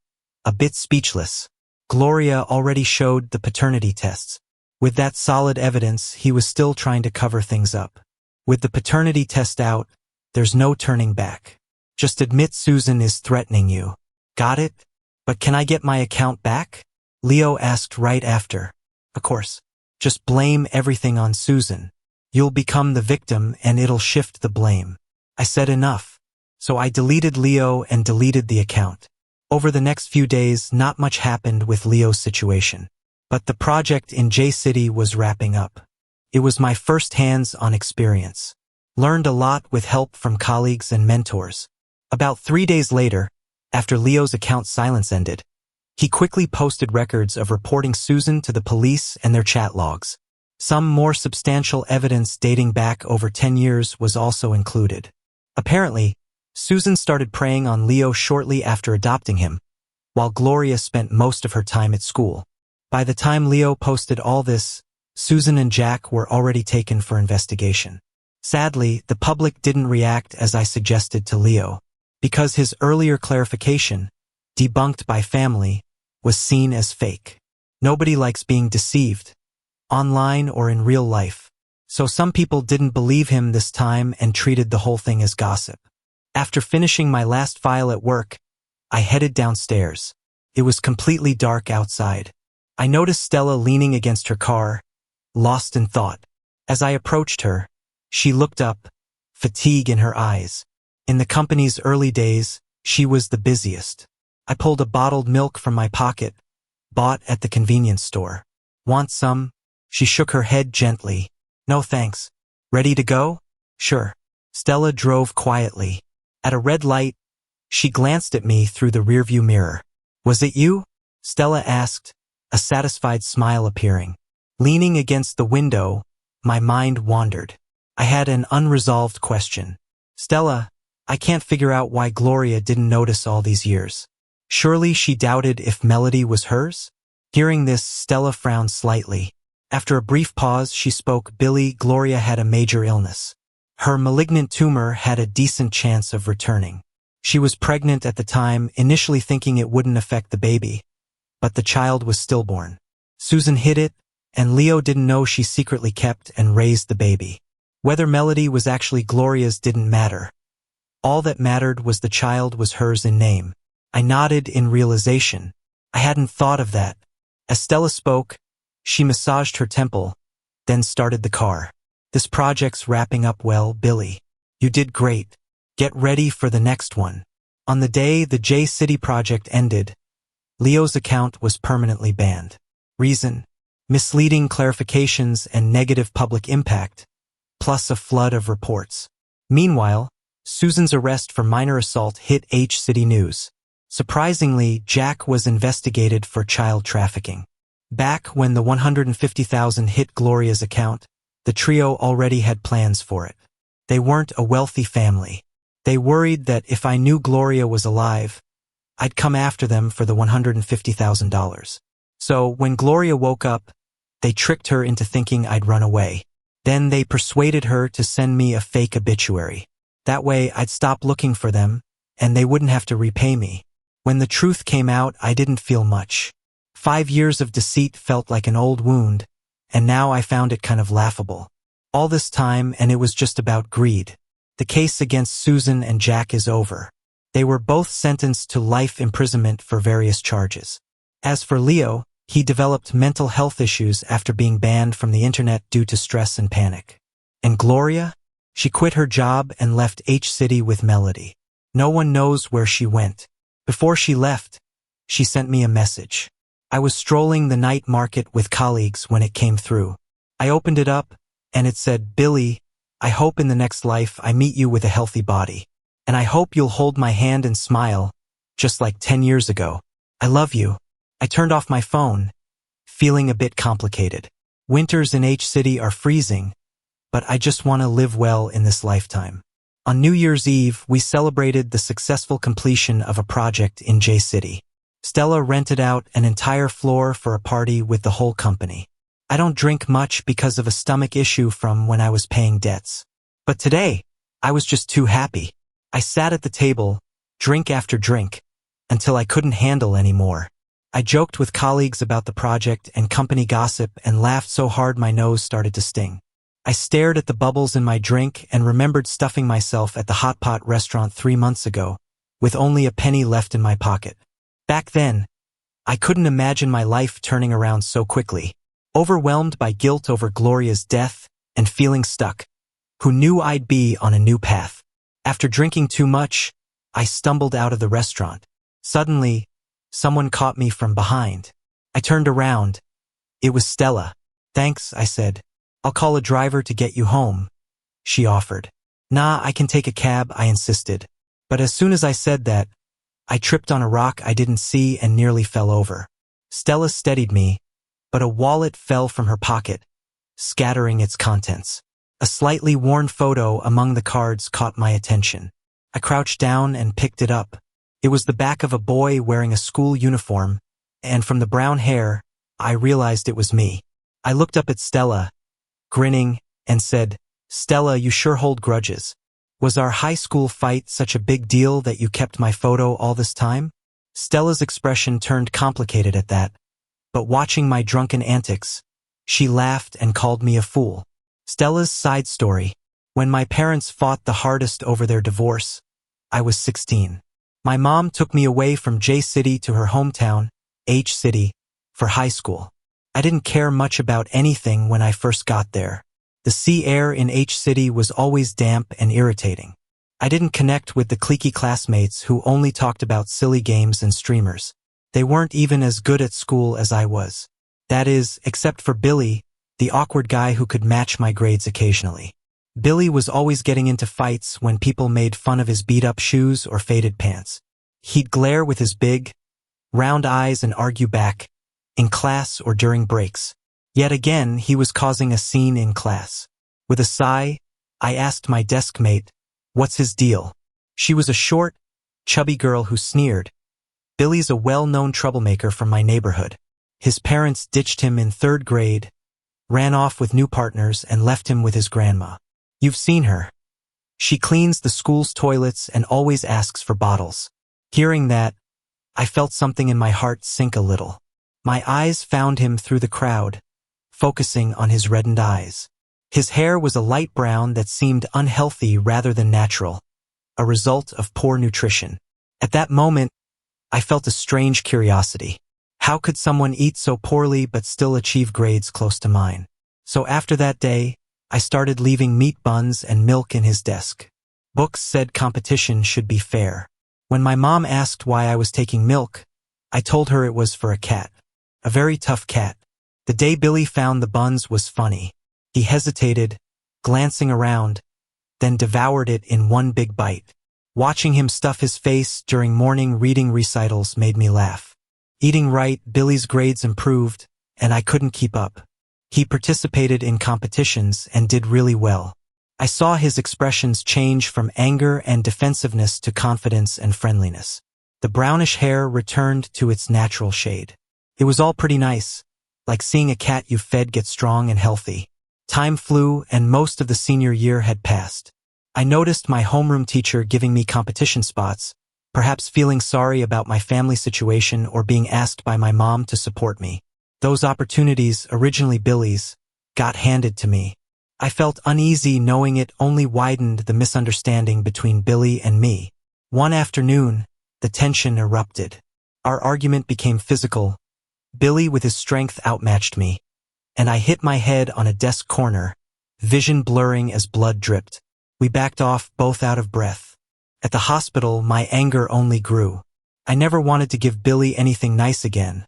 S1: a bit speechless. Gloria already showed the paternity tests. With that solid evidence, he was still trying to cover things up. With the paternity test out, there's no turning back. Just admit Susan is threatening you. Got it? But can I get my account back? Leo asked right after. Of course. Just blame everything on Susan. You'll become the victim and it'll shift the blame. I said enough. So I deleted Leo and deleted the account. Over the next few days, not much happened with Leo's situation. But the project in J-City was wrapping up. It was my first hands-on experience. Learned a lot with help from colleagues and mentors. About 3 days later, after Leo's account silence ended, he quickly posted records of reporting Susan to the police and their chat logs. Some more substantial evidence dating back over 10 years was also included. Apparently, Susan started preying on Leo shortly after adopting him, while Gloria spent most of her time at school. By the time Leo posted all this, Susan and Jack were already taken for investigation. Sadly, the public didn't react as I suggested to Leo, because his earlier clarification, debunked by family, was seen as fake. Nobody likes being deceived, online or in real life. So some people didn't believe him this time and treated the whole thing as gossip. After finishing my last file at work, I headed downstairs. It was completely dark outside. I noticed Stella leaning against her car, lost in thought. As I approached her, she looked up, fatigue in her eyes. In the company's early days, she was the busiest. I pulled a bottled milk from my pocket, bought at the convenience store. Want some? She shook her head gently. No thanks. Ready to go? Sure. Stella drove quietly. At a red light, she glanced at me through the rearview mirror. Was it you? Stella asked, a satisfied smile appearing. Leaning against the window, my mind wandered. I had an unresolved question. Stella, I can't figure out why Gloria didn't notice all these years. Surely she doubted if Melody was hers? Hearing this, Stella frowned slightly. After a brief pause, she spoke. Billy, Gloria had a major illness. Her malignant tumor had a decent chance of returning. She was pregnant at the time, initially thinking it wouldn't affect the baby. But the child was stillborn. Susan hid it, and Leo didn't know she secretly kept and raised the baby. Whether Melody was actually Gloria's didn't matter. All that mattered was the child was hers in name. I nodded in realization. I hadn't thought of that. As Stella spoke, she massaged her temple, then started the car. This project's wrapping up well, Billy. You did great. Get ready for the next one. On the day the J-City project ended, Leo's account was permanently banned. Reason: misleading clarifications and negative public impact, plus a flood of reports. Meanwhile, Susan's arrest for minor assault hit H-City news. Surprisingly, Jack was investigated for child trafficking. Back when the $150,000 hit Gloria's account, the trio already had plans for it. They weren't a wealthy family. They worried that if I knew Gloria was alive, I'd come after them for the $150,000. So when Gloria woke up, they tricked her into thinking I'd run away. Then they persuaded her to send me a fake obituary. That way I'd stop looking for them, and they wouldn't have to repay me. When the truth came out, I didn't feel much. 5 years of deceit felt like an old wound, and now I found it kind of laughable. All this time, and it was just about greed. The case against Susan and Jack is over. They were both sentenced to life imprisonment for various charges. As for Leo, he developed mental health issues after being banned from the internet due to stress and panic. And Gloria? She quit her job and left H-City with Melody. No one knows where she went. Before she left, she sent me a message. I was strolling the night market with colleagues when it came through. I opened it up, and it said, "Billy, I hope in the next life I meet you with a healthy body. And I hope you'll hold my hand and smile, just like 10 years ago. I love you." I turned off my phone, feeling a bit complicated. Winters in H-City are freezing, but I just want to live well in this lifetime. On New Year's Eve, we celebrated the successful completion of a project in J-City. Stella rented out an entire floor for a party with the whole company. I don't drink much because of a stomach issue from when I was paying debts. But today, I was just too happy. I sat at the table, drink after drink, until I couldn't handle anymore. I joked with colleagues about the project and company gossip and laughed so hard my nose started to sting. I stared at the bubbles in my drink and remembered stuffing myself at the hot pot restaurant 3 months ago, with only a penny left in my pocket. Back then, I couldn't imagine my life turning around so quickly. Overwhelmed by guilt over Gloria's death and feeling stuck, who knew I'd be on a new path? After drinking too much, I stumbled out of the restaurant. Suddenly, someone caught me from behind. I turned around. It was Stella. "Thanks," I said. "I'll call a driver to get you home," she offered. "Nah, I can take a cab," I insisted. But as soon as I said that, I tripped on a rock I didn't see and nearly fell over. Stella steadied me, but a wallet fell from her pocket, scattering its contents. A slightly worn photo among the cards caught my attention. I crouched down and picked it up. It was the back of a boy wearing a school uniform, and from the brown hair, I realized it was me. I looked up at Stella, grinning, and said, "Stella, you sure hold grudges. Was our high school fight such a big deal that you kept my photo all this time?" Stella's expression turned complicated at that, but watching my drunken antics, she laughed and called me a fool. Stella's side story: when my parents fought the hardest over their divorce, I was 16. My mom took me away from J-City to her hometown, H-City, for high school. I didn't care much about anything when I first got there. The sea air in H-City was always damp and irritating. I didn't connect with the cliquey classmates who only talked about silly games and streamers. They weren't even as good at school as I was. That is, except for Billy, the awkward guy who could match my grades occasionally. Billy was always getting into fights when people made fun of his beat-up shoes or faded pants. He'd glare with his big, round eyes and argue back, in class or during breaks. Yet again, he was causing a scene in class. With a sigh, I asked my desk mate, "What's his deal?" She was a short, chubby girl who sneered, "Billy's a well-known troublemaker from my neighborhood. His parents ditched him in 3rd grade, ran off with new partners, and left him with his grandma. You've seen her. She cleans the school's toilets and always asks for bottles." Hearing that, I felt something in my heart sink a little. My eyes found him through the crowd, focusing on his reddened eyes. His hair was a light brown that seemed unhealthy rather than natural, a result of poor nutrition. At that moment, I felt a strange curiosity. How could someone eat so poorly but still achieve grades close to mine? So after that day, I started leaving meat buns and milk in his desk. Books said competition should be fair. When my mom asked why I was taking milk, I told her it was for a cat. A very tough cat. The day Billy found the buns was funny. He hesitated, glancing around, then devoured it in one big bite. Watching him stuff his face during morning reading recitals made me laugh. Eating right, Billy's grades improved, and I couldn't keep up. He participated in competitions and did really well. I saw his expressions change from anger and defensiveness to confidence and friendliness. The brownish hair returned to its natural shade. It was all pretty nice, like seeing a cat you fed get strong and healthy. Time flew and most of the senior year had passed. I noticed my homeroom teacher giving me competition spots, perhaps feeling sorry about my family situation or being asked by my mom to support me. Those opportunities, originally Billy's, got handed to me. I felt uneasy knowing it only widened the misunderstanding between Billy and me. One afternoon, the tension erupted. Our argument became physical. Billy with his strength outmatched me, and I hit my head on a desk corner, vision blurring as blood dripped. We backed off, both out of breath. At the hospital, my anger only grew. I never wanted to give Billy anything nice again.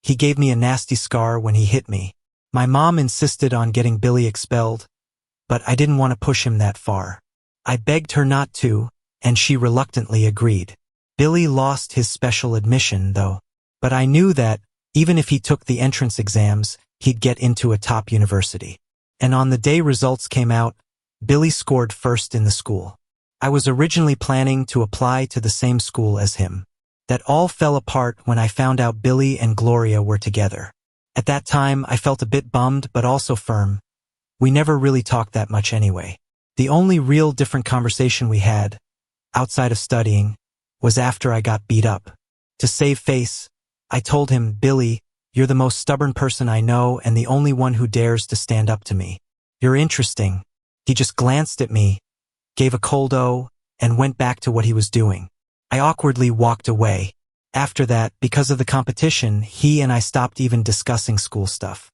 S1: He gave me a nasty scar when he hit me. My mom insisted on getting Billy expelled, but I didn't want to push him that far. I begged her not to, and she reluctantly agreed. Billy lost his special admission, though. But I knew that, even if he took the entrance exams, he'd get into a top university. And on the day results came out, Billy scored first in the school. I was originally planning to apply to the same school as him. That all fell apart when I found out Billy and Gloria were together. At that time, I felt a bit bummed but also firm. We never really talked that much anyway. The only real different conversation we had, outside of studying, was after I got beat up. To save face, I told him, "Billy, you're the most stubborn person I know and the only one who dares to stand up to me. You're interesting." He just glanced at me, gave a cold "oh," and went back to what he was doing. I awkwardly walked away. After that, because of the competition, he and I stopped even discussing school stuff.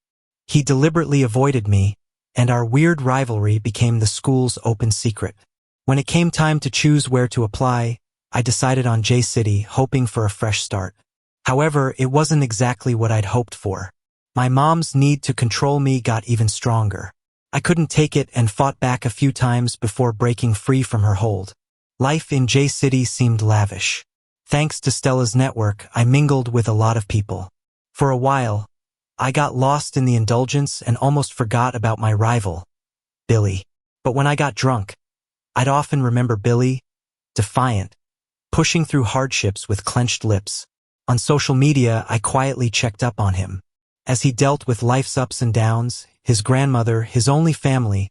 S1: He deliberately avoided me, and our weird rivalry became the school's open secret. When it came time to choose where to apply, I decided on J-City, hoping for a fresh start. However, it wasn't exactly what I'd hoped for. My mom's need to control me got even stronger. I couldn't take it and fought back a few times before breaking free from her hold. Life in J-City seemed lavish. Thanks to Stella's network, I mingled with a lot of people. For a while, I got lost in the indulgence and almost forgot about my rival, Billy. But when I got drunk, I'd often remember Billy, defiant, pushing through hardships with clenched lips. On social media, I quietly checked up on him. As he dealt with life's ups and downs, his grandmother, his only family,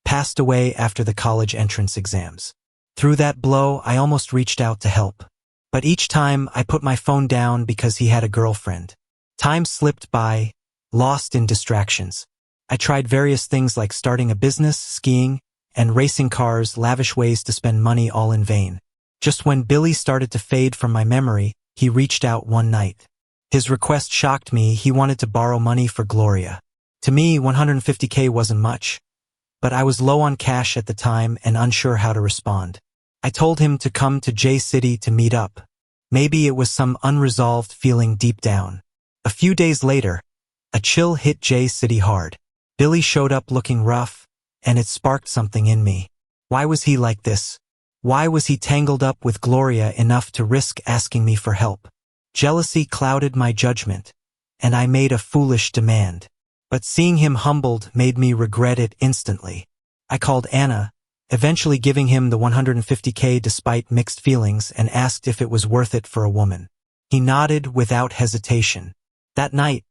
S1: passed away after the college entrance exams. Through that blow, I almost reached out to help. But each time, I put my phone down because he had a girlfriend. Time slipped by, lost in distractions. I tried various things like starting a business, skiing, and racing cars, lavish ways to spend money, all in vain. Just when Billy started to fade from my memory, he reached out one night. His request shocked me. He wanted to borrow money for Gloria. To me, $150K wasn't much, but I was low on cash at the time and unsure how to respond. I told him to come to J-City to meet up. Maybe it was some unresolved feeling deep down. A few days later, a chill hit J-City hard. Billy showed up looking rough, and it sparked something in me. Why was he like this? Why was he tangled up with Gloria enough to risk asking me for help? Jealousy clouded my judgment, and I made a foolish demand. But seeing him humbled made me regret it instantly. I called Anna, eventually giving him the $150K despite mixed feelings, and asked if it was worth it for a woman. He nodded without hesitation. That night,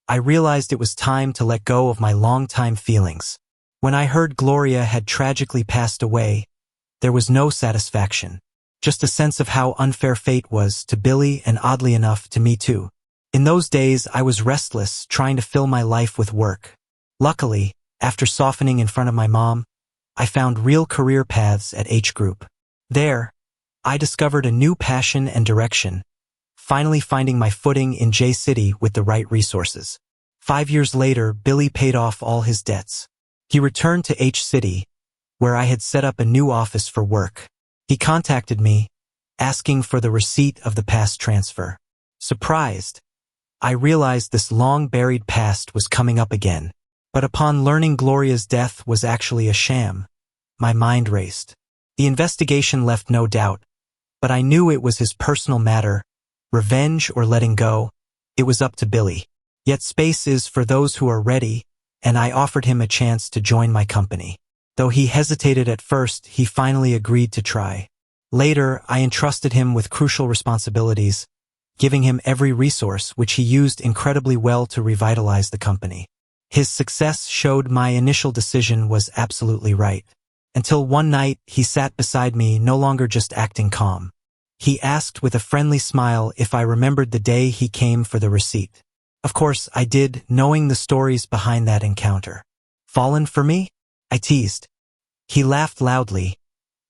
S1: I realized it was time to let go of my long-time feelings. When I heard Gloria had tragically passed away, there was no satisfaction, just a sense of how unfair fate was to Billy and, oddly enough, to me too. In those days, I was restless, trying to fill my life with work. Luckily, after softening in front of my mom, I found real career paths at H Group. There, I discovered a new passion and direction, finally finding my footing in J-City with the right resources. 5 years later, Billy paid off all his debts. He returned to H-City, where I had set up a new office for work. He contacted me, asking for the receipt of the past transfer. Surprised, I realized this long-buried past was coming up again. But upon learning Gloria's death was actually a sham, my mind raced. The investigation left no doubt, but I knew it was his personal matter. Revenge or letting go, it was up to Billy. Yet space is for those who are ready, and I offered him a chance to join my company. Though he hesitated at first, he finally agreed to try. Later, I entrusted him with crucial responsibilities, giving him every resource which he used incredibly well to revitalize the company. His success showed my initial decision was absolutely right. Until one night, he sat beside me, no longer just acting calm. He asked with a friendly smile if I remembered the day he came for the receipt. Of course, I did, knowing the stories behind that encounter. Fallen for me? I teased. He laughed loudly,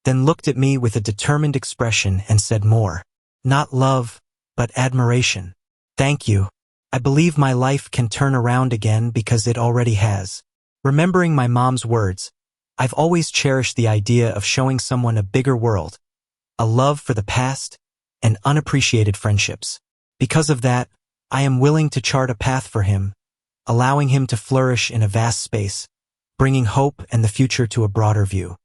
S1: then looked at me with a determined expression and said more. Not love, but admiration. Thank you. I believe my life can turn around again because it already has. Remembering my mom's words, I've always cherished the idea of showing someone a bigger world, a love for the past, and unappreciated friendships. Because of that, I am willing to chart a path for him, allowing him to flourish in a vast space, bringing hope and the future to a broader view.